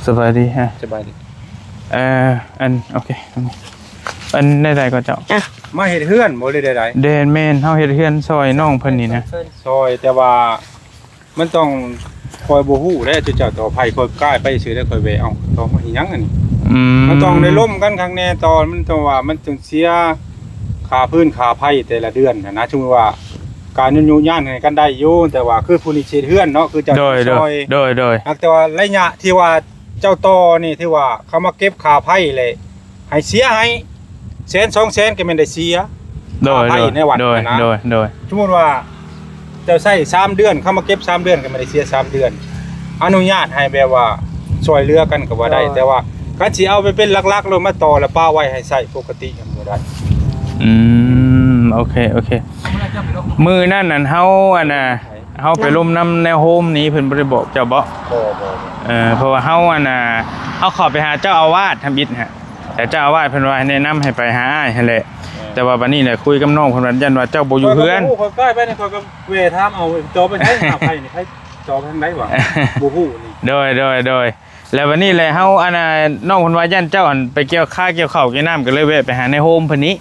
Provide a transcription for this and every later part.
สบายดีฮะสบายดีอันโอเคอันได้ๆก็เจ้ามาเฮ็ดเฮือนบ่ได้ใดเดนแม่นเฮาเฮ็ดเฮือนซอยน้องเพิ่นนี่นะซอยแต่ว่ามันต้องคอยบ่ฮู้แล้วเจ้าต่อไผคอยกล้าไปซื้อแล้วคอยไปเอาต่อมาอีหยังอันนี้มันต้องได้ร่วมกันครั้งแน่ตอนมันต้องว่ามันต้องเสียค่าพื้นค่าไผแต่ละเดือนนะสมมุติว่าการยุ่งย่านให้กันได้อยู่แต่ว่าคือผู้นี้เฮ็ดเฮือนเนาะคือเจ้าซอยโดยแต่ว่าระยะที่ว่าเจ้าต่อนี่ที่ว่าเขามาเก็บค่าไผเลยให้เสียให้100,000-200,000ก็แม่นได้เสียโดยสมมุติว่าเจ้าใช้3เดือนเขามาเก็บ3เดือนก็ไม่ได้เสีย3เดือนอนุญาตให้แบบว่าช่วยเหลือกันก็บ่ได้แต่ว่าคันสิเอาไปเป็นหลักๆแล้วมาต่อแล้วป้าไว้ให้ใช้ปกติก็บ่ได้โอเคมือนั่นน่ะเฮาอันน่ะเฮาไปร่มน้ำแนวโฮมนี้เพิ่นบ่ได้บอกเจ้าบ่เพราะว่าเฮาอันน่ะเฮาขอไปหาเจ้าอาวาสทำอิฐฮะแต่เจ้าอาวาสเพิ่นว่าแนะนำให้ไปหาอ้ายหั่นแหละแต่ว่าบัดนี้แหละคุยกับน้องเพิ่นว่ายันว่าเจ้าบ่อยู่เฮือนข้อยใกล้ไปนี่ข้อยก็เวถามเอาจอไปใช้หาไผนี่ไผจอไปทางใดวะบ่ฮู้นี่โดยแล้ววันนี้แหละเฮาอันน่ะน้องเพิ่นว่ายันเจ้าอันไปเกี่ยวข้าวเกี่ยวข้าวเกี่ยวน้ำก็เลยแวะไปหาในโฮมเพิ่นนี้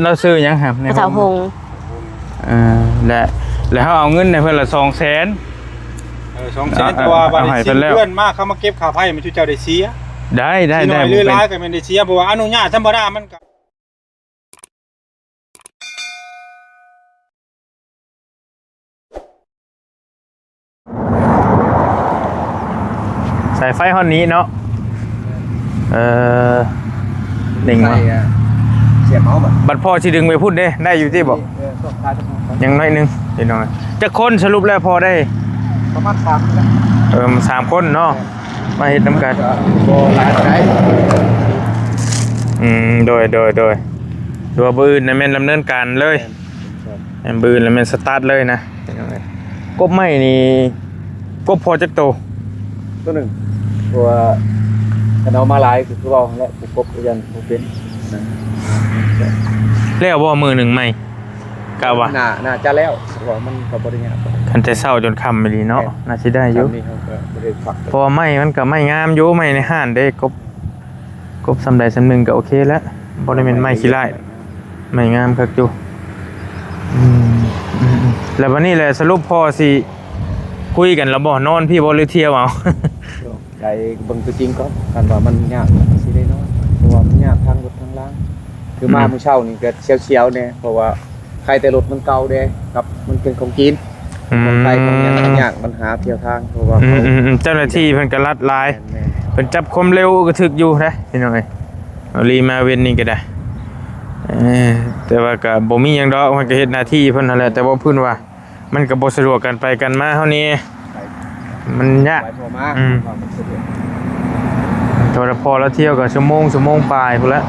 เราซื้อหยังครับในสาวพงแล้วเฮาเอาเงินให้เพิ่นละ200,000 200,000ตัวบัดนี้สิเพื่อนมาเขามาเก็บค่าไผมันเจ้าได้เสียได้หรือหลายก็แม่นได้เสียเพราะว่าอนุญาตธรรมดามันก็สายไฟห้องนี้เนาะหนึ่งมาเสียบเมาส์บัดพ่อที่ดึงไปพูดได้อยู่ที่บอกยังน้อยนึงเดี๋ยวน้อยจะคนสรุปแล้วพอได้ประมาณ3คนเนาะมาเห็นน้ำกันโดยตัวบืนนะแม่นดำเนินการเลยบืนแล้วแม่นสตาร์ทเลยนะกบไม่นี่กบพอจักโตตัวหนึ่งตัวขนมมาลายคือเราและปุกกบยันปุกเป็นแล้วว่ามือหนึ่งไม่กะว่าน่าจะแล้วว่ามันกับบริญญาคันแต่เศร้าจนคำไม่ดีเนาะน่าจะได้อยู่พอไม่มันก็ไม่งามอยู่ไม่ในห้านได้กบสำใดสำหนึ่งก็โอเคแล้วบริเวณไม่ขี้ไล่ไม่งามครับอยู่แล้ววันนี้แหละสรุปพอสิคุยกันแล้วบ่นอนพี่บ่หรือเที่ยวเอาใจเบิ่งตัวจริงก็กันว่ามันยากสิได้นอนเพราะว่ามันยากทางรถทางล่างคือมามื้อเช้านี่ก็เชียวๆเนี่ยเพราะว่าใครแต่รถมันเก่าเด้กับมันเป็นของกินของไทยของยังมันยากมันหาเที่ยวทางเพราะว่าเจ้าหน้าที่เพิ่นก็ลัดลายเพิ่นจับความเร็วก็ถึกอยู่นะพี่น้องเอ้ยเอาลีมาเว้นนี่ก็ได้แต่ว่าก็บ่มีหยังดอกมันก็เฮ็ดหน้าที่เพิ่นนั่นแหละแต่ว่าเพิ่นว่ามันก็บ่สะดวกกันไปกันมาเท่านี้มันยากตัวพอแล้วเที่ยวกับชั่วโมงปลายพุ่นละ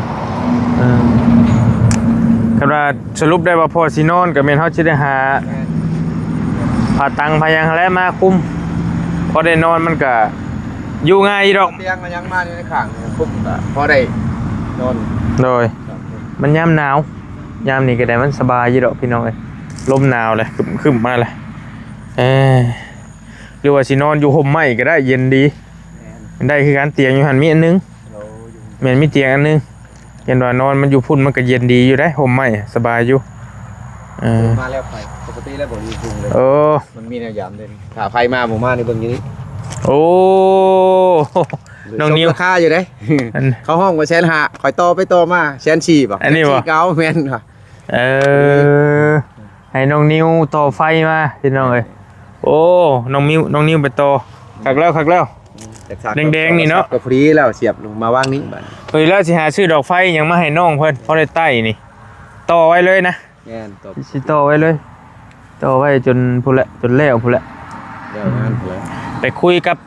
คำว่าสรุปได้ว่าพอสินอนกับเมนเฮาสิได้หาผ่าตังพยังแล้วมาคุ้มพอได้นอนมันก็อยู่ง่ายดอกเตียงมันยังมาในข้างปุ๊บพอได้นอนโดยมันยามหนาวยามนี้ก็ได้มันสบายอยู่ดอกพี่น้องเอ้ยลมหนาวเลยคึมมาเลยหรือว่าสินอนอยู่ห่มไม้ก็ได้เย็นดีได้คือการเตียงอยู่หันมีอันนึงแม่นมีเตียงอันนึงเย็นว่านอนมันอยู่พุ่นมันก็เย็นดีอยู่ได้ห่มไม้สบายอยู่มาแล้วไฟปกติแล้วบ่อยู่พุงเลยมันมีแนวยามเด่นถ้าไฟมาหมู่มาในเบิ่งนี้โอ้น้องนิวค่าอยู่เด้เขาห้องว่า1,500ข่อยต่อไปต่อมา1,400บ่อันนี้บ่เก่าแม่นค่ะให้น้องนิวต่อไฟมาพี่น้องเอ้ยโอ้น้องนิวไปต่อคักแล้วแดงๆนี่เนาะก็ฟรีแล้วเสียบลงมาวางนี้บัดเฮ้ยแล้วสิหาซื้อดอกไฟยังมาให้น้องเพิ่นพอได้ใต้นี่ต่อไว้เลยนะแม่นสิต่อไว้เลยต่อไว้จนพุ่นละจนแล้วพุ่นละไปคุยกับ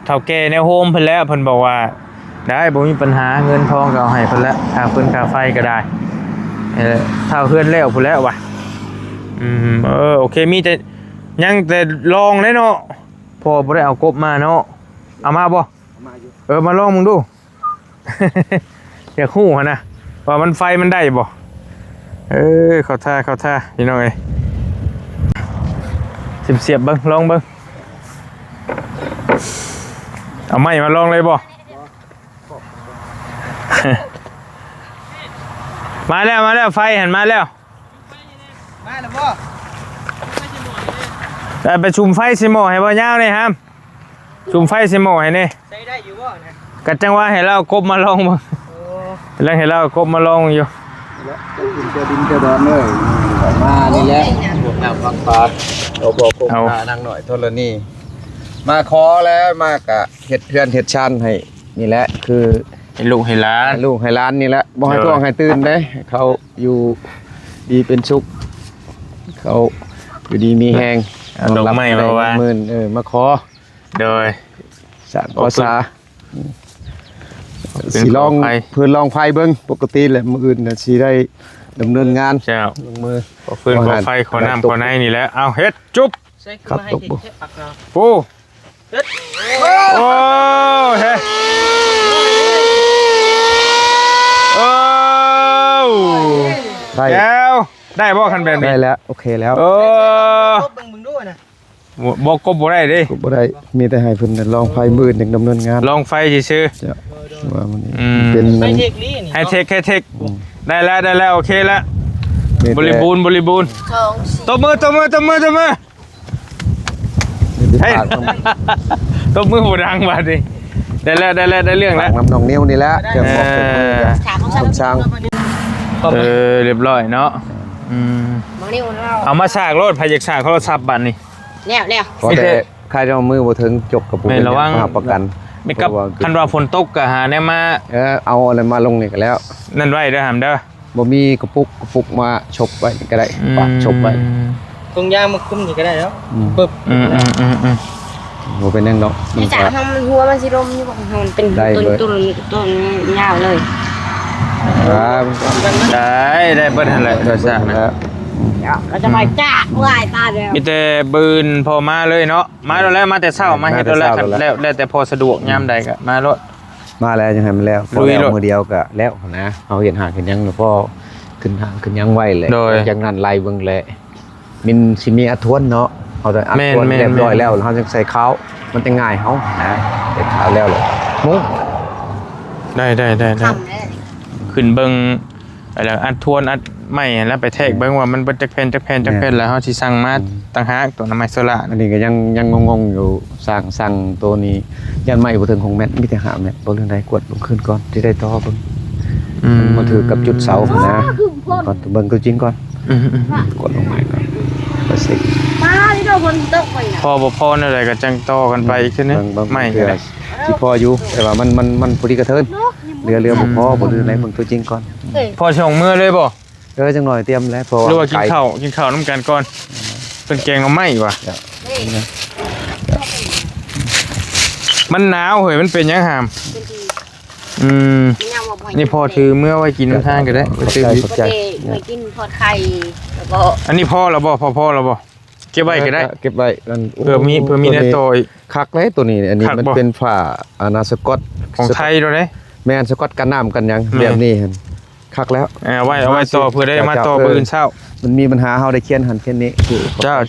เฒ่าแก่แนวโฮมเพิ่นแล้วเพิ่นบอกว่าได้บ่มีปัญหาเงินทองก็เอาให้เพิ่นแล้วค่าฟืนค่าไฟก็ได้เท่าเฮือนแล้วพุ่นแล้วว่ะโอเคมีแต่ยังแต่ลองเลยเนาะพอบ่ได้เอากบมาเนาะเอามาบ่มาลองมึงดูอยากฮู้หั่นนะว่ามันไฟมันได้บ่เข้าท่าพี่น้องเอ้ยเสียบเบิ่งลองเบิ่งเอาไม้มาลองเลยบ่ มาแล้วไฟหันมาแล้ว มาแล้วบ่ แต่ไปชุมไฟสิโมให้บ่ยาวนี่ครับชุมไฟสิโมให้นี่ ใช้ได้อยู่บ่นะ กัจังว่าให้เรากบมาลองบ่ โอ้ แล้วให้เรากบมาลองอยู่ ดินเจอดอนเลยมานี่แหละพวกน้ำฟังฟ้าเราบอกคงพานางหน่อยโทรนี่มาขอแล้วมากะเฮ็ดเพื่อนเฮ็ดชันให้นี่แหละคือ ให้ลูกให้หลาน ลูกให้ร้านนี่แหละบ่ให้ท้วงให้ตื่นเด้เขาอยู่ดีเป็นสุขเขาอยู่ดีมีแฮง เอาดอกไม้มาว่า หมื่นมาขอ โดย สร้างภาษา เป็น สิลอง ขอไฟ เพื่อนลองไฟเบิ่งปกติแหละมื้ออื่นน่ะสิได้ดำเนินงาน เจ้า ลงมือ ขอฟืนขอไฟขอน้ำขอในนี่แหละเอาเฮ็ดจุ๊บ ใช้ขึ้นมาให้เฮ็ดปักเรา ปู เฮ็ด โอ้เฮ้โอ้ ได้ แล้วได้บ่คันแบบนี้ ได้แล้วโอเคแล้ว โอ้ ลบเบิ่งด้วยนะ บ่กบบ่ได้เดิ ก็บ่ได้มีแต่ให้เพิ่นลองไฟมื้ออื่นอย่างดำเนินงาน ลองไฟซื่อ จะว่ามัน อืม เป็น ไม่ มัน เทคลี่นี่ ๆให้เทคได้แล้วโอเคแล้ว มีแต่ บริบูรณ์ตบมือเฮ้ย ตบมือบ่ดังบาดนี้ได้เรื่อง หลั แล้ว งน้ำนองนิ้วนี่แหละเครื่องบอกเครื่องมือกับ ถามของ คำสั่ง เรียบร้อยเนาะอืม มองนี่ของเรา เอามาฉากรถพายากฉากโทรศัพท์บัดนี้ แล้ว ขอแต่ใครจะเอามือบ่ถึงจบกับผู้ ไม่ เป็น ระวัง หาประกัน ไม่กับคันว่าฝนตกก็หาแนวมา เอาอะไรมาลงนี่ก็แล้ว นั่นไว้เด้อหามเด้อ บ่มีกระปุกมาชกไว้ก็ได้ปะชกไว้ ตรงยางมาคุ้มนี่ก็ได้แล้ว อืม ปึ๊บ อืม บ่เป็นนั่นดอกมั ไม่ น จ่า ก็ ทำมันหัวมันสิลมนี่บอกมันเป็น ได้เลย ต้นยาวเลย ครับ ได้เบิดหั่นแหละโทรศัพท์นะ แล้ว ก็จะไปจ้าว่ายตาแล้ว มีแต่บืนพอมาเลยเนาะมาแล้วมาแต่เช้ามาเฮ็ดแล้วแล้วแต่พอสะดวกยามใดก็มารถ มาแล้วยังให้มันแล้วพอ ลุย แล้ว โลด มือเดียวก็แล้วนะเอาเห็นหางเห็นยังแล้วก็ขึ้นหางขึ้นยังไว้เลย โดย จากนั้นไล่เบิ่งแหละมินสิมีอัดทวนเนาะเขาจะอัด แม่น ทวน แม่น เรียบร้อย แม่น แล้วเขาจะใส่ข้าวมันจะง่ายเขานะใส่ข้าวแล้วเลยมุ้ง ได้ ทำเลย ขึ้นเบิ่งอะไรอัดทวนอัดไม้แล้วไปแทกเบิ่งว่ามันเบิดจักแผ่นแล้วเฮาสิสั่งมาต่างหากตัวน้ำไม้โซล่า อันนี้ก็ยังงงๆอยู่สั่งตัวนี้ยันไม่บ่ถึงของแมทมีแต่หาแมทบ่เรื่องใดกดลงขึ้นก่อนที่ได้ต่อเบิ่งมันมาถือกับจุดเสาพุ่นนะก่อนเบิ่งตัวจริงก่อนกดลงมาก่อนไปสิ มาที่เราคนตกไปนะ พอบ่พอนั่นแหละก็จังต่อกันไปอีกทีนึง เบิ่ง ไม่ เพื่ ก็ อ ได้ สิพออยู่แต่ว่ามันพอดีกระเทินเรือบ่พอบ่เรื่องไหนเบิ่งตัวจริงก่อน พอช่องมือเลยบ่ จังหน่อยเตรียมแล้วเพราะ หรือว่ากิน ไก่ ข้าวน้ำกันก่อนเป็นแกงเอาไหม้ว่ะมันหนาวเฮ้ยมันเป็นยังหามนี่พอถือเมื่อไว้กินน้ำทางก็ได้ไปซื้อ ขอบใจ เคยกินทอดไข่แล้วก็ อันนี้พ่อเราบ่พ่อเราบ่เก็บไว้ก็ได้ เก็บไว้นั่นโ เพื่อมีในตัวอีก คักเลยตัวนี้อันนี้ คักบ่ มันเป็นฝ้าอนาสกอต ของไทยด้วยเด้ แม่นสกอตกันน้ำกันหยัง แม่น แบบนี้หั่นคักแล้ว เอาไว้ต่อเพื่อได้มาต่อปืนเช้า มันมีปัญหาเฮาได้เขียนหันเขียนนี้คือ เจ้าโอ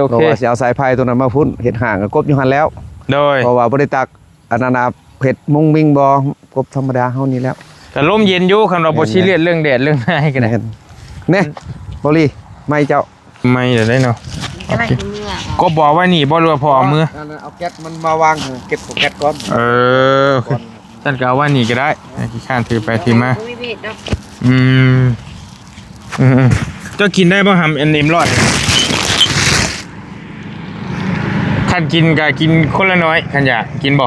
เพราะ เค ว่าสิเอาสายไฟตัวนั้นมาพุ่นเฮ็ดห่างกับกบอยู่หันแล้ว โดย เพราะว่าบ่ได้ตักอันนั้นน่ะเผ็ดมุ้งมิ่งบ่กบธรรมดาเฮานี่แล้ว แต่ลมเย็นอยู่คันเราบ่ซีเรียสเรื่องแดดเรื่องไหนก็ได้ แน่บ่ลีไม่เจ้า ไม่เดี๋ยวได้เนาะ อะไรเมื่อ ก็บอกว่านี่บ่รู้ว่าพอเอามือ เอาแก๊สมันมาวางเก็บของแก๊สก่อน โอเคท่านก็เอาว่านี่ก็ได้ขี้ข้านถือไปถือมา ไม่เผ็ดเนาะ อืมเจ้ากินได้ป่ะหำอันนี้รอดขันกินก็กินคนละน้อยขันอยากกินบ่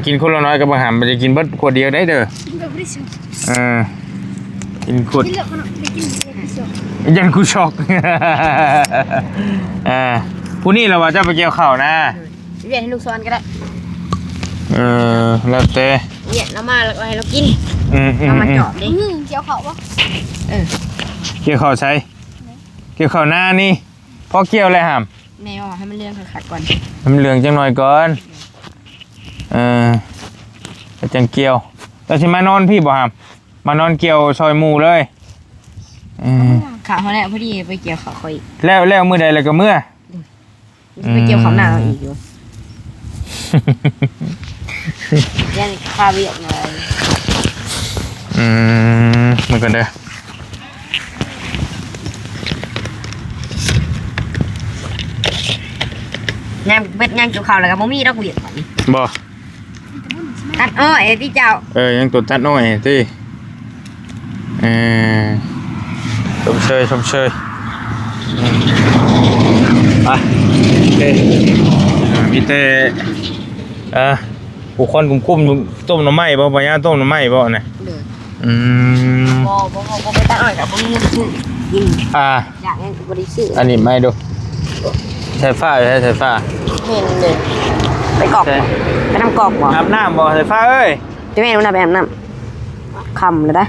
กินคนละน้อยก็บ่หำมันจะกินเบิดขวดเดียวได้เด้อกินขวดยันกูช็อก ผู้นี่เราว่าเจ้าไปเกี่ยวข้าวนะ เวียนให้ลูกซ้อนก็ได้ แล้วแต่ เวียนแล้วมาแล้วก็ให้เรากิน เอา เอามาจอบดิ เกี่ยวเขาปะ เกี่ยวข้าวใช้เกี่ยวข้าวหน้านี่พอเกี่ยวเลยหำ แนวให้มันเรื่องขาดก่อน มันเหลืองจังหน่อยก่อนไปจังเกี่ยวแต่สิมานอนพี่บ่ครับมานอนเกี่ยวซอยหมูเลยขาเขาเนี่ยพอดีไปเกี่ยวเขาเขาอีก แล้วมื้อใดแล้วก็มื้อ ไปเกี่ยวเขาหน้าเราอีกอยู่ยันคาเวียกเลย มันกันเด้อ ย่างเป็ดย่างเกี่ยวข้าวแล้วก็บ่มีดอกเบี้ย บ่ ตัดอ้อยที่เจ้า ยังตัวทัดน้อยติชมเชยไปโอเคมีแต่ผู้คนกุ้มต้มหน่อไม้บ่ย่าต้มหน่อไม้บ่น่ะ เด้อ บ่ไปตัดอ้อยกับบ่มีเงินซื้อกินอยากให้บ่ได้ซื้อ อันนี้ไม่ดูใช้ฟ้าใช้ฟ้า เห็นเลยไปกอกบ่ไปทำกอกบ่ อาบน้ำบ่ใช้ฟ้าเอ้ย จะแม่รู้นะไปอาบน้ำค่ำเลยนะ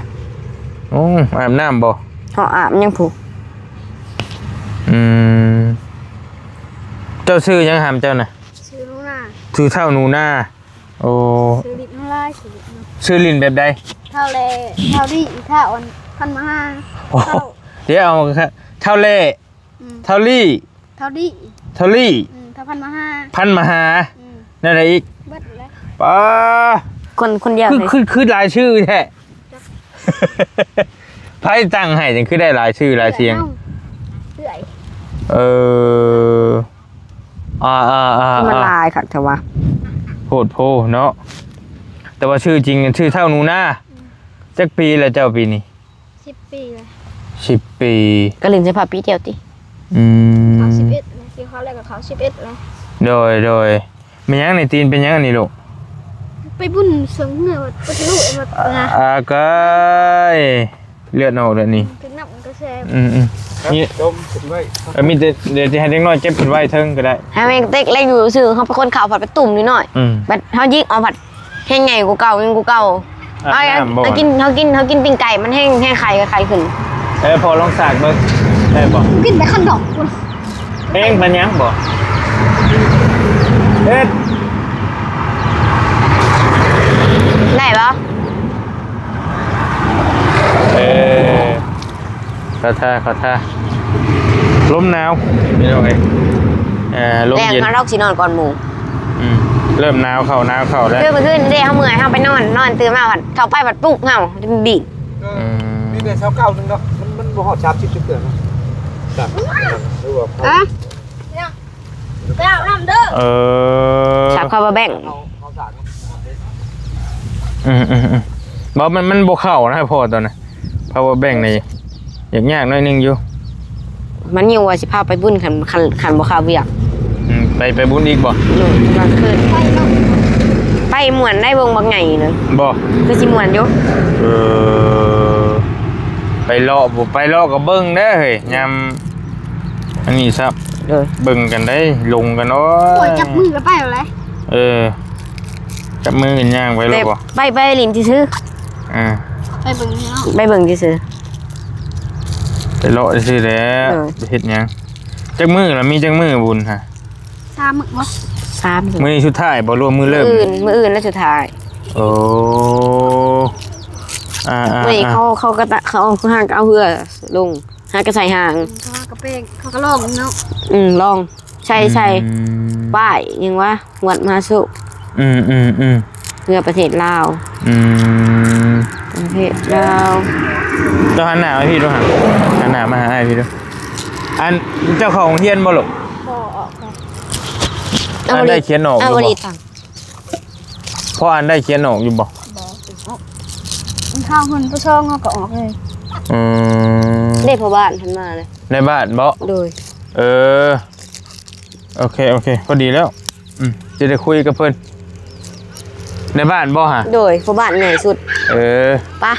อาบน้ำบ่ เฮาอาบยังผูก เจ้าชื่อยังหามเจ้าน่ะ ชื่อลูน่า ชื่อเท่าหนูนาโอ้ ชื่อลิบน้ำลายชื่อลิบน้ ชื่อลินแบบใด ำเท่าเลเท่าดีเท่าอ่อนพันมาห้า โอ้เดี๋ยวเอาเท่าเล่ เท่าลี่ เท่าดี เท่าลี่ เท่าพันมาห้า พันมหานั่นอะไรอีก เบิดเลย ป้า คนเดียวเลย คือหลายชื่อแท้ไพ่ตั้งให้จังคือได้หลายชื่อหลายเสียง เอื่อย มันลายค่ะแต่ว่า โหดโพเนาะแต่ว่าชื่อจริงชื่อเท่าหนูนาจักปีแล้วเจ้าปีนี้ 10 ปีเลย 10 ปี ก็ลืมใส่ผ้าปีเดียวติ เขา11เลยที่เขาแรกกับเขา11เลย โดยมันยังในตีนเป็นยังอันนี้ลูก ไปบุญเสริมเหนือวัดลูกมานะ ก็เลือดออกแล้วนี่ ถึงนับมันก็แซ่บ นี่ จมขึ้นไว้ มีเดี๋ยวจะให้เด็กน้อยเจ็บขึ้นไว้เทิงก็ได้ ให้แม่งเต็กเล่นอยู่ซื่อเขาเป็นคนข่าวผัดไปตุ่มนิดหน่อยบัดเฮายิงเอาผัดแห้งไงกูเก่ายังกูเก่าเอากินปิ้งไก่มันแห้งไข่กับไข่ขึ้น พอลองสากเบิ่งได้บ่ กินแต่ขนม เองเป็นยังบ่เอ็ด ได้ปะ ขอท่าลมหนาวไม่รู้ไงลม แรง เย็น มาลอกสินอนก่อนหมู่ เริ่มหนาวเข้าแล้ว คือเมื่อคืนเด้เฮาเมื่อยเฮาไปนอนตื่นมาผัดเข้าไปผัดปลุกเฮาดีด นี่เป็น29นึงเนาะมันบ่ฮอด30จุดเกินเนาะจับหรือว่า อ่ะเนี่ยไปอาบน้ำเด้อ ชับเข้ามาแบ่ง เขาสาก บอกมันบ่เข้านะพ่อตอนน่ะ power bank นี่ยากหน่อยนึงอยู่ มันอยู่ว่าสิพาไปบุญคันบ่เข้าเวียก ไปบุญอีกบ่ โน่กำลังขึ้นไปม่วนได้วงบักใหญ่นึง บ่ คือสิม่วนอยู่ ไปเลาะบ่ไปเลาะก็เบิ่งเด้อเฮ้ยยามอันนี้ซับ เด้อ เบิ่งกันได้ลงกันเนาะ ปวดจับมือแล้วไปเอาเลย จับมือกันย่างไปแล้วบ่ ไปลิ้นซื่อ ไปเบิ่งเนาะ ไปเบิ่งซื่อ ไปเลาะซื่อแหล้วไปเฮ็ดหยังจักมือล่ะมีจักมือบุญฮะ 3 มื้อบ่ 3 มื้อนี้สุดท้ายบ่รวมมื้อเริ่ม มื้ออื่นแล้วสุดท้าย โอ้มื้อนี้เขาก็เขาห่างเอาเหือลงหากระใส่ห่าง เขากระเป้งเขาก็ลองเนาะ ลองใช่ป้ายยังว่าหวดมาสุเพื่อประเทศลาวประเทศลาว เจ้าหันหน้ามาพี่ดูหันหน้ามาหาไอ้พี่ดูอันเจ้าของเฮียนบ่ลูก บ่ออกค่ะ อันได้เขียนออกอยู่ บ่ บ่ ได้ตัง พ่ออันได้เขียนออกอยู่บ่ มันเข้าคนผู้ช่องเขาก็ออกเลย ได้พ่อบ้านทันมาเลย ในบ้านบ่ โดย โอเคพอดีแล้วจะได้คุยกับเพิ่นในบ้านบ่ฮะ โดยพ่อบ้านใหญ่สุดปะ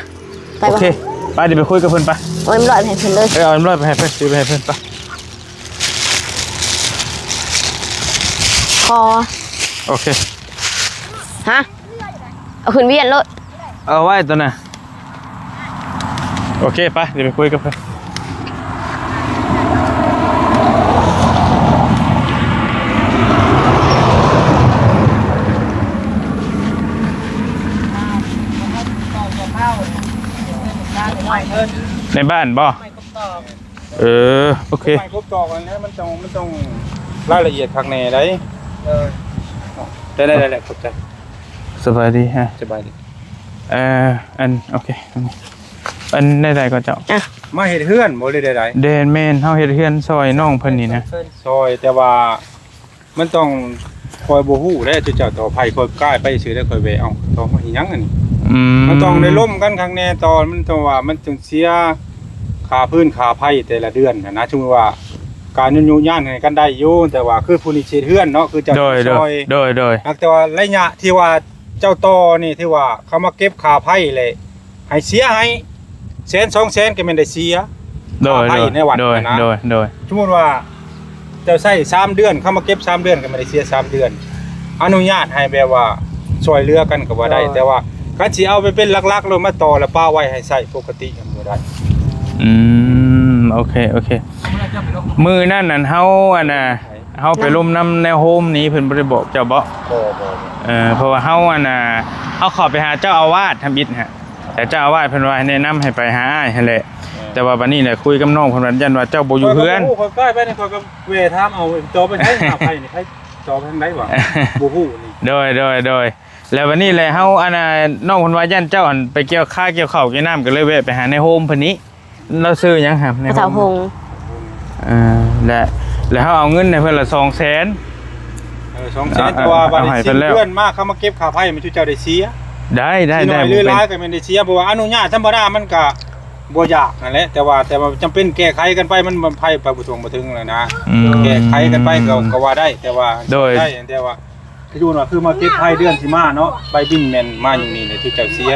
ไป โอ บ่ เคไปเดี๋ยวไปคุยกับเพิ่นไป โอ้ยมันลอยให้เพิ่นเลย เอาอันร้อยไปให้เพิ่นซื้อไปให้เพิ่นไป คอ โอเค ฮะเอาขึ้นเวียนรถ เอาไว้ตัวน่ะโอเคไปเดี๋ยวไปคุยกับเพิ่นในบ้านบ่โอเค ไม่ครบต่อกันแล้วมันต้องรายละเอียดข้างในได้ได้ขอบใจ สบายดีฮะ สบายดี อันโอเคอันได้ๆก็เจ้า มาเฮ็ดเฮือนบ่ได้ใด เดนแม่นเฮาเฮ็ดเฮือนซอยน้องเพิ่นนี่นะ ๆซอยแต่ว่ามันต้องคอยบ่ฮู้ได้เจ้าต่อไผคอยกล้าไปซื้อได้คอยแวะเอาต่อมาอีหยังอันนี้มันต้องได้ร่มกันข้างแน่ตอนมันต้องว่ามันจึงเสียค่าพื้นค่าไผแต่ละเดือนนะถึงว่าการยุ่งย่านให้กันได้อยู่แต่ว่าคือผู้นี้เฮ็ดเฮือนเนาะคือเจ้า โดย ซอย แต่ว่าระยะที่ว่าเจ้าต่อนี่ที่ว่าเขามาเก็บค่าไผเลยให้เสียให้แสน2แสนก็แม่นได้เสีย โดย ค่าไผในวัดนะ โดย สมมุติว่าเจ้าใช้3เดือนเขามาเก็บ3เดือนก็ไม่ได้เสีย3เดือนอนุญาตให้แบบว่าช่วยเหลือกันก็บ่ได้แต่ว่าคันสิเอาไปเป็นหลักๆแล้วมาต่อแล้วป้าไว้ให้ใช้ปกติก็บ่ได้ โอเคมือนั่นน่ะเฮาอันน่ะเฮาไปร่มน้ำแนวโฮมนี้เพิ่นบ่ได้บอกเจ้าบ่ บ่ เพราะว่าเฮาอันน่ะเฮาขอไปหาเจ้าอาวาสทำอิฐฮะแต่เจ้าอาวาสเพิ่นว่าให้แนะนำให้ไปหาอ้ายหั่นแหละแต่ว่าบัดนี้แหละคุยกับน้องเพิ่นว่ายันว่าเจ้าบ่อยู่เฮือน ข้อยใกล้ไปนี่ข้อยก็เวถามเอาจอไปใช้หาไผนี่ไผจอไปทางใดวะบ่ฮู้นี่ โดยแล้ววันนี้แหละเฮาอันน่ะน้องเพิ่นว่ายันเจ้าอันไปเกี่ยวข้าวเกี่ยวข้าวเกี่ยวน้ำก็เลยแวะไปหาในโฮมเพิ่นนี้เราซื้อหยังครับใน พระ โฮ เจ้าม พงษ์ แล้วเฮาเอาเงินให้เพิ่นละ200,000 2แสนตัวบัดนี้สิ้นเดือนมาเขามาเก็บค่าไผมันเจ้าได้เสีย ได้ สิน้อยหรือหลายก็แม่นได้เสียเพราะว่าอนุญาตธรรมดามันก็บ่ยากนั่นแหละแต่ว่าจำเป็นแก้ไขกันไปมันไผไปบ่ถึงแล้วนะแก้ไขกันไปก็ว่าได้แต่ว่าได้แต่ว่าที่ว่าคือมาเก็บไผเดือนสิมาเนาะใบบินแม่นมาอยู่นี่เนี่ยที่เจ้าเสีย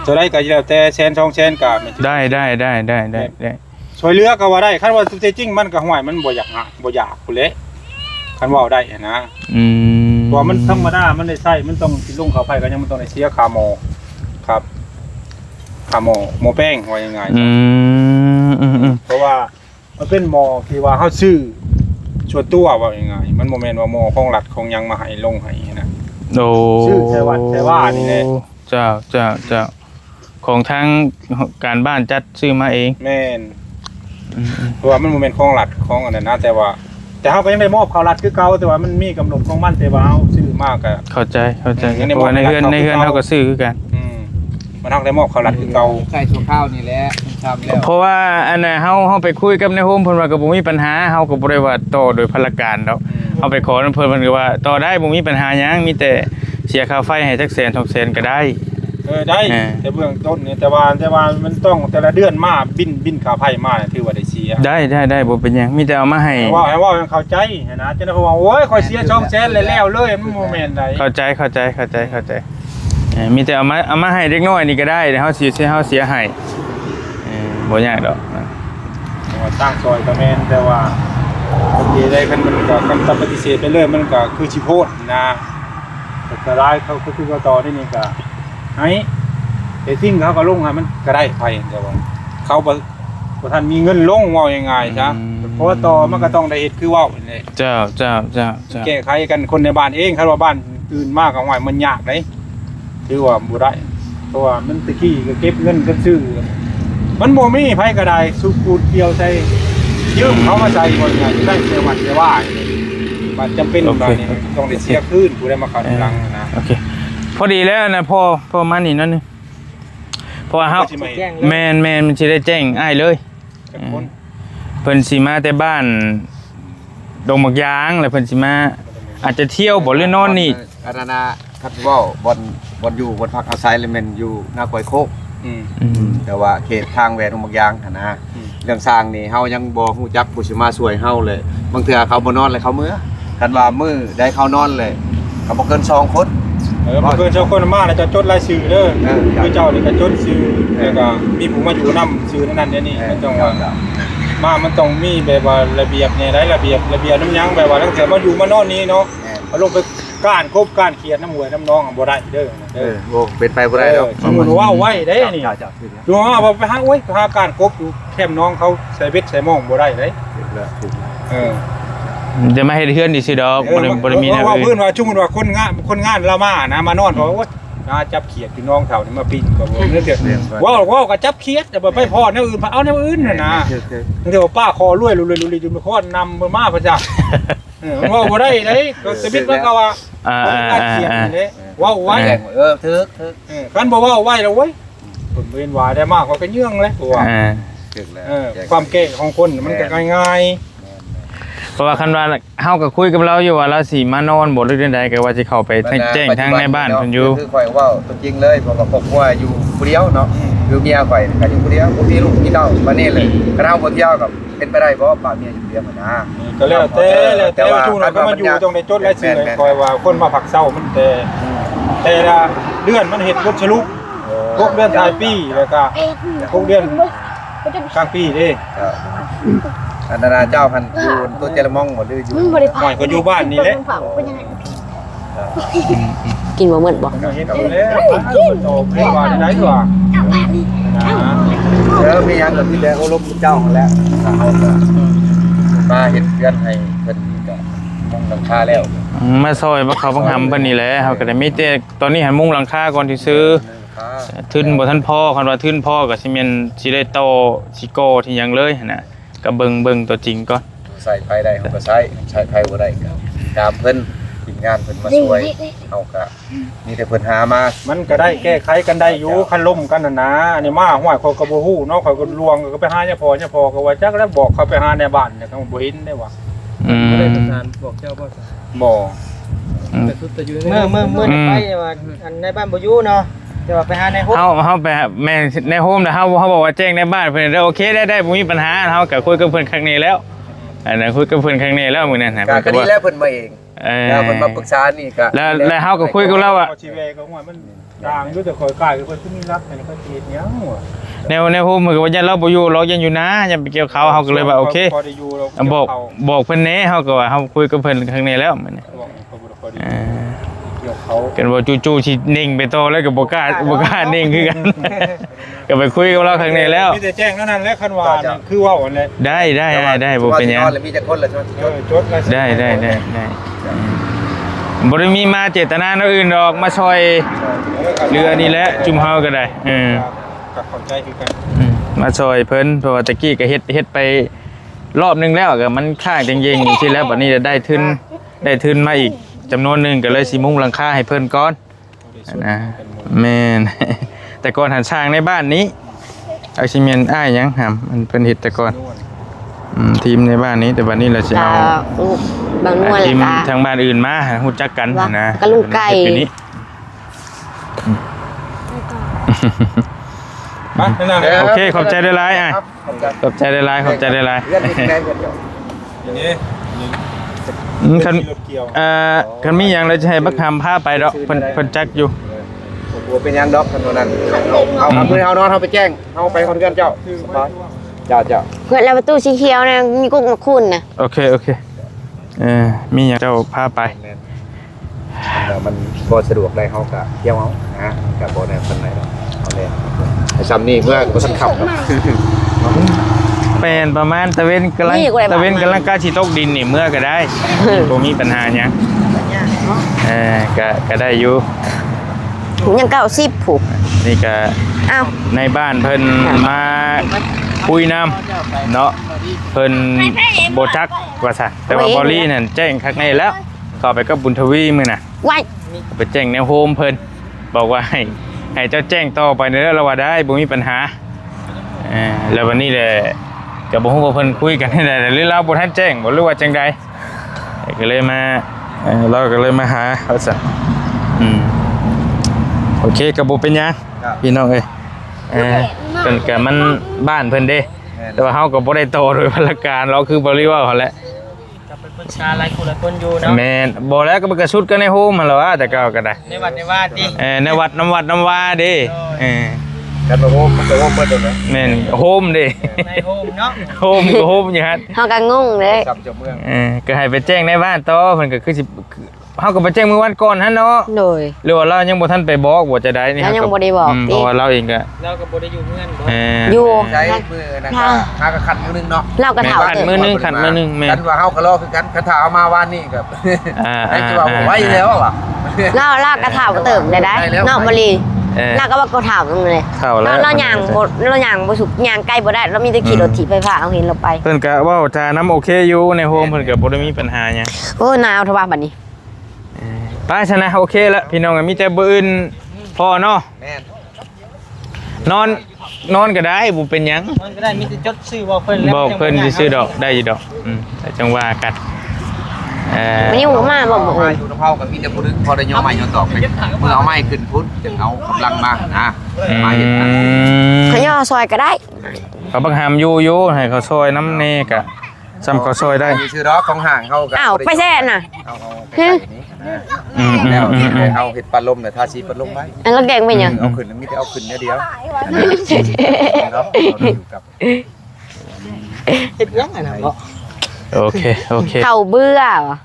ตัวใดก็แล้วแต่แสน2แสนก็แม่น ได้ช่วยเหลือก็ว่าได้คันว่าจริงมันก็ห่วยมันบ่อยากพุ่นแหละคันว่าได้นะเพราะมันธรรมดามันได้ใช้มันต้องสิลงเข้าไผก็ยังมันต้องได้เสียค่าหมอครับค่าหมอแป้งว่ายังไงเพราะว่ามันเป็นหมอที่ว่าเฮาซื้อส่วนตัวว่ายังไงมันบ่แม่นว่าหมอของรัฐของหยังมาให้ลงให้นะ โอ้ ชื่อใช่ว่านี่แหละ เจ้าของทางการบ้านจัดซื้อมาเอง แม่นเพราะว่ามันบ่แม่นของรัฐของอันนั้นนะแต่เฮาก็ยังได้มอบเข้ารัฐคือเก่าแต่ว่ามันมีกำหนดของมันแต่ว่าเฮาซื้อมากก็ เข้าใจเพราะว่าในเฮือนเฮาก็ซื้อคือกัน มันเฮาได้มอบเข้ารัฐคือเก่า ใส่ชั่วข้าวนี่แหละทำแล้ว เพราะว่าอันน่ะเฮาไปคุยกับในโฮมเพิ่นว่าก็บ่มีปัญหาเฮาก็บ่ได้ว่าต่อโดยพลการดอกเฮาไปขอเพิ่นก็ว่าต่อได้บ่มีปัญหาหยังมีแต่เสียค่าไฟให้จักแสน2แสนก็ได้ ได้แต่เบื้องต้นนี่แต่ว่ามันต้องแต่ละเดือนมาบินค่าไฟมาถือว่าได้เสีย ได้บ่เป็นหยังมีแต่เอามาให้ ว่าให้เข้าใจนะจะได้ว่าโอ้ยข่อยเสีย2แสนแล้วเลยมันบ่แม่นใด เข้าใจมีแต่เอามาให้เด็กน้อยนี่ก็ได้เดี๋ยวเฮาเสียให้บ่ยากดอก ว่าตั้งซอยก็แม่นแต่ว่าบางทีได้คันมันก็คำปฏิเสธไปเลยมันก็คือสิโพดนะแต่ร้ายเขาคือว่าต่อนี่ก็ให้แต่ทิ้งเขาก็ลงให้มันก็ได้ไผแต่ว่าเขาบ่ทันมีเงินลงว่ายังไงซะเพราะว่าต่อมันก็ต้องได้เฮ็ดคือเว้านี่ เจ้า แก้ไขกันคนในบ้านเองคันว่าบ้านอื่นมากก็ว่ามันยากเด้คือว่าบ่ได้เพราะว่ามันตะกี้ก็เก็บเงินก็ซื้อมันบ่มีไผก็ได้สุกูดเกี่ยวใส่ยืมเขามาใส่บ่ยังไงได้เสียวัดเสียว่าบัดจำเป็นบางนี่ต้องได้เสียคืนผู้ได้มาเข้าในหลังนะ โอเคพอดีแล้วนะพ่อมานี่นั่นนึงเพราะว่าเฮาแม่นมันสิได้แจ้งอ้ายเลยเพิ่นสิมาแต่บ้านดงหมักยางแล้วเพิ่นสิมาอาจจะเที่ยวบ่หรือนอนนี่ อาณาคัดเว้าบอนอยู่บนพักอาศัยเลยแม่นอยู่หน้าก้อยโคกแต่ว่าเขตทางแหวนอุมยางหั่นนะเรื่องสร้างนี่เฮายังบ่ฮู้จักผู้สิมาช่วยเฮาเลยบางเทื่อเขาบ่นอนเลยเขามื้อคันว่ามื้อได้เขานอนเลยก็บ่เกิน2คน บ่เกิน2คนมาแล้วจะจดรายชื่อเด้อคือเจ้านี่ก็จดชื่อแล้วก็มีผู้มาอยู่นำชื่อนั้นนี่มันต้องว่ามันต้องมีแบบว่าระเบียบเนี่ยได้ระเบียบน้ำยังแบบว่าตั้งแต่มาอยู่มานอนนี้เนาะเอาลงไปก้านคบก้านเขียนน้ำหวยน้ำน้องบ่ได้เด้อ โอ้เป็นไปบ่ได้ดอก สมมุติว่าไว้ได้นี่ดูว่าบ่ไปหาโอ้ยหาการกบอยู่แคมน้องเขาใส่เบ็ดใส่หม้องบ่ได้เด้จะมาเฮ็ดเฮือนนี่สิดอกบ่ได้มีแนว ว่า อื่ เพิ่ น นว่าชุมว่าคนงานเรามานะมานอนเพราะว่าจับเขียดพี่น้องเฒ่านี่มาปิ้งก็บ่เรื่องเดียวว่าก็จับเขียดแต่บ่ไปพอแนวอื่นเอาแนวอื่นน่ะนะเดี๋ยวป้าคอรวยลุยๆจนคอนำมาพระเจ้ามันว่าบ่ได้เด้ก็สบิดมันก็ว่าเขียดนี่เด้ เว้าไว้ ทึก คันบ่เว้าไว้แล้วเว้ยผลเว้นว่าได้มากกว่าก็เยื่องเลยตัว ถึกแล้ว ความเก่งของคนมันก็ง่าย เพราะว่าคันว่าเฮาก็คุยกับเราอยู่ว่าเราสิมานอนบ่หรือใดๆก็ว่าสิเข้าไปแจ้งทางในบ้านเพิ่นอยู่ คือข่อยว่าตัวจริงเลยเพราะว่าครอบครัวอยู่ผู้เดียวเนาะอยู่เมียข่อยก็อยู่ผู้เดียวบ่มีลูกมีเต้ามานี่เลยถ้าเราบ่เที่ยวก็เป็นไปได้บ่ป้าเมียอยู่เดียวนะ ๆก็แล้วแต่ว่าช่วงนั้นก็มาอยู่ตรงในจดรายชื่อเลยคอยว่าคนมาผักเศร้ามันแต่ละเดือนมันเฮ็ดบทสรุปพวกเดือนท้ายปีแล้วก็พวกเดือนกลางปีเด้ อันนาเจ้าพันอยู่ตัวเจรมองหมดเลยอยู่ มันบ่ได้ หน่อยก็อยู่บ้านนี่แหละ กินบ่หมดบ่ ก็เฮ็ดอยู่แล้วโตเรียกว่าได้กว่านะ มีหยังก็ที่แล้วอบรมเจ้าแล้วเฮาก็มาเฮ็ดเรือนให้เพิ่นก็มองหลังคาแล้ว มาซอยบ่เขาบังหำเพิ่นนี่แหละเฮาก็ได้มีแต่ตอนนี้หันมุงหลังคาก่อนที่ซื้อทุนบ่ทันพอคันว่าทุนพอก็สิแม่นสิได้โตสิโกที่หยังเลยหั่นน่ะก็เบิ่งตัวจริงก่อน ใส่ไฟได้เฮาก็ใช้ไฟบ่ได้ก็ตามเพิ่นทีมงานเพิ่นมาช่วยเฮาก็มีแต่เพิ่นหามา มันก็ได้แก้ไขกันได้อยู่คันล่มกันน่ะนะอันนี้มาห้อยเขาก็บ่ฮู้เนาะเขาก็ลวงก็ไปหาย่าพ่อย่าพ่อก็ว่าจักแล้วบอกเขาไปหาในบ้านเนี่ยเขาบ่เห็นได้ว่า บอกเจ้าบ่ บ่ เมื่อไปว่าอันในบ้านบ่อยู่เนาะแต่ว่าไปหาในห้อง เฮาไปหาแม่ในโฮมน่ะเฮาบอกว่าแจ้งในบ้านเพิ่นได้โอเคได้บ่มีปัญหาเฮาก็คุยกับเพิ่นครั้งนี้แล้วอันนั้นคุยกับเพิ่นครั้งนี้แล้วมื้อนั้นน่ะ ก็ดีแล้วเพิ่นมาเองแล้วเพิ่นมาปรึกษานี่ก็ แล้วเฮาก็คุยกับเราอ่ะ ชีเวก็ว่ามันต่างอยู่แต่คอยกายก็เพิ่นสิมีรักอันนี้ก็สิเฮ็ดหยังวะ ในโฮมเหมือนกับว่ายันเราบ่อยู่เรายังอยู่นะยังไปเกี่ยวเขาเฮาก็เลยว่าโอเค พอได้อยู่เรา บอกเพิ่นแหน่เฮาก็ว่าเฮาคุยกับเพิ่นครั้งนี้แล้วมื้อนี้ เกี่ยวเขา กันว่าจู่ๆสินิ่งไปต่อแล้วก็บ่กล้านิ่งคือกัน ก็ไปคุยกับเราครั้งนี้แล้ว มีแต่แจ้งเท่านั้นแหละคันว่านี่คือเว้าอันนี้ ได้บ่เป็นหยัง แล้วมีจักคนละช่วย จดรายชื่อ ได้บ่ได้มีมาเจตนาเนาะอื่นดอกมาช่วยเรือนี่แหละจุ่มเฮาก็ได้ก็เข้าใจคือกัน มาช่วยเพิ่นเพราะว่าตะกี้ก็เฮ็ดไปรอบนึงแล้วก็มันค้างจริงๆอยู่ที่แล้วบัดนี้ได้ทุนมาอีกจำนวนหนึงก็เลยสิมุงหลังคาให้เพิ่นก่อนนะแม่น แต่ก่อนหันสร้างในบ้านนี้เอาซีเมนต์อ้ายหยังหำมันเพิ่นเฮ็ดแต่ก่อนทีมในบ้านนี้แต่บัดนี้เราสิเอา ลูกบางนวล ที แห ม ละ ทางบ้านอื่นมาฮู้จักกันนะ กะลุงไก่ เฮ็ดอยู่นี้ โอเคขอบใจได้หลายอ้ายขอบใจได้หลาย เรื่องนี้แม่เพิ่น นี่ คันคันมีหยังเราจะให้บักคำพาไปดอกเพิ่นจักอยู่ บ่เป็นหยังดอกถนนนั้นเอาครับมื้อเฮานอนเฮาไปแจ้งเฮาไปคนเดือนเจ้าเจ้า เพื่อนแล้วประตูสีเขียวนะมีกุ๊กมาคุณนะ โอเคมีหยังเจ้าพาไป แล้วมันบ่สะดวกได้เฮาก็เที่ยวเอานะก็บ่ได้ปานใดดอกเอาเลยไอ้ซ้ำนี่เมื่อบ่ทันขับดอก เป็นประมาณตะเวนกำลังกล้าสิตกดินนี่เมื่อก็ได้บ่มีปัญหาหยังก็ได้อยู่ ยัง90ผูก นี่ก็ อ้าว ในบ้านเพิ่นมาคุยน้ำเนาะเพิ่นบ่จักว่าซะแต่ว่าบอลลี่นั่นแจ้งคักในแล้วเข้าไปกับบุญทวีมื้อน่ะ ไว้ ไปแจ้งในโฮมเพิ่นบอกว่าให้เจ้าแจ้งต่อไปเด้อแล้วว่าได้บ่มีปัญหาแล้ววันนี้แหละก็บ่ฮู้ว่าเพิ่นคุยกันได้หรือเราบ่ทันแจ้งบ่รู้ว่าจังใดก็เลยมาเราก็เลยมาหาเขาซะโอเคก็บ่เป็นหยังพี่น้องเอ้ยก็มันบ้านเพิ่นเด้แต่ว่าเฮาก็บ่ได้โตโดยพลการเราคือบ่รีว่าเขาแหละ จะไปปรึกษาหลายคนหลายคนอยู่เนาะ แม่นบ่แล้วก็มันก็ชุดกันในโฮมหั่นล่ะว่าแต่เก่าก็ได้ ในวัดในว่าติ ในวัดน้ำว่าเด้กันบ่โฮมเบิดเลย แม่นโฮมเด้ ในโฮมเนาะ โฮมก็โฮมอย่างนั้น เฮาก็งงเลย ซ้ำเจ้าเมือง ก็ให้ไปแจ้งในบ้านต่อเพิ่นก็คือสิเฮาก็ไปแจ้งมื้อวันก่อนหั่นเนาะ โดย หรือว่าเรายังบ่ทันไปบอกว่าจะได้นี่ เรายังบ่ได้บอก เพราะว่าเราเองก็ เราก็บ่ได้อยู่เฮือนบ่ อยู่ ใช้มือนะครับหากระขัดมือนึงเนาะ เราก็ถาม ขัดมือนึงแม่ กันว่าเฮาก็รอคือกันคันถ้าเอามาวานนี่กับให้สิว่าไว้แล้วอ่ะ เราก็ถามบ่เติมได้นอกมะลีเราก็ว่าก็ถามตรงเลย เข้าแล้ว เราย่างบ่สุกย่างใกล้บ่ได้เรามีแต่ขี่รถถีบไฟฟ้าเอาเห็นเราไป เพิ่นก็เว้าจาน้ำโอเคอยู่ในโฮมเพิ่นก็บ่ได้มีปัญหาหยัง โอ้หนาวทว่าบัดนี้ ไปชนะโอเคแล้วพี่น้องมีแต่บ่อื่นพอเนาะ แม่น นอนก็ได้บ่เป็นหยัง มันก็ได้มีแต่จดชื่อบอกเพิ่นแล้ว บอกเพิ่นสิซื้อดอกได้อยู่ดอกแต่จังว่ากันไม่อยู่มาบอก เอามาอยู่น้ำเผากับมีแต่ผู้นึกพอได้ย่อไม้ย่อตอกไปเมื่อเอาไม้ขึ้นพุทธจึงเอากำลังมานะมาเห็นนะ ขย่อซอยก็ได้ เขาบักหามอยู่ให้เขาซอยน้ำเนกะซ้ำเขาซอยได้ อยู่ชื่อร้อของห่างเขากับ อ้าวไปแซ่น่ะ เอาไปใส่นี้แล้วเอาเห็ดปลาลมเนี่ยทาสีปลาลมไว้ อันแล้วแกงเป็นหยัง เอาขึ้นแล้วมีแต่เอาขึ้นเนี่ยเดียวเนาะเราอยู่กับ เฮ็ดยังไงนะบ่ โอเค เขาเบื่อวะ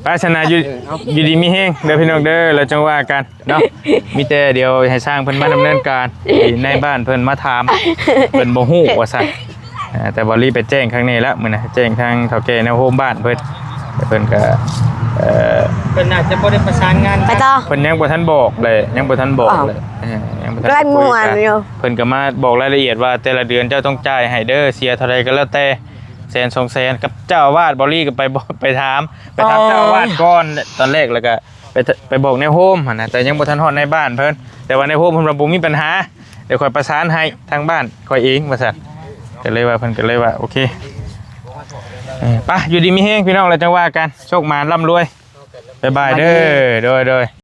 ไปชนะอยู่ดีมีแฮงเด้อพี่น้องเด้อแล้วจังว่ากันเนาะมีแต่เดี๋ยวให้สร้างเพิ่นมาดำเนินการในบ้านเพิ่นมาถามเพิ่นบ่ฮู้ว่าซั่นแต่บ่รีบไปแจ้งข้างนี้แล้วมื้อน่ะแจ้งทางเฒ่าแก่ในโฮมบ้านเพิ่นก็เพิ่นอาจจะบ่ได้ประสานงาน ไปต่อ เพิ่นยังบ่ทันบอกเลยยังบ่ทันบอกเลยยังบ่ทัน ใกล้ม่วนอยู่ เพิ่นก็มาบอกรายละเอียดว่าแต่ละเดือนเจ้าต้องจ่ายให้เด้อเสียเท่าใดก็แล้วแต่แสน2แสนกับเจ้าอาวาสบอลี่ก็ไปถามเจ้าอาวาสก่อนตอนแรกแล้วก็ไปบอกในโฮมหั่นน่ะแต่ยังบ่ทันฮอดในบ้านเพิ่นแต่ว่าในโฮมเพิ่นว่าบ่มีปัญหาเดี๋ยวค่อยประสานให้ทางบ้านค่อยเองว่าซั่นก็เลยว่าเพิ่นก็เลยว่าโอเคไปอยู่ดีมีแฮงพี่น้องแล้วจังว่ากันโชคมาร่ำรวยบ๊ายบายเด้อโดย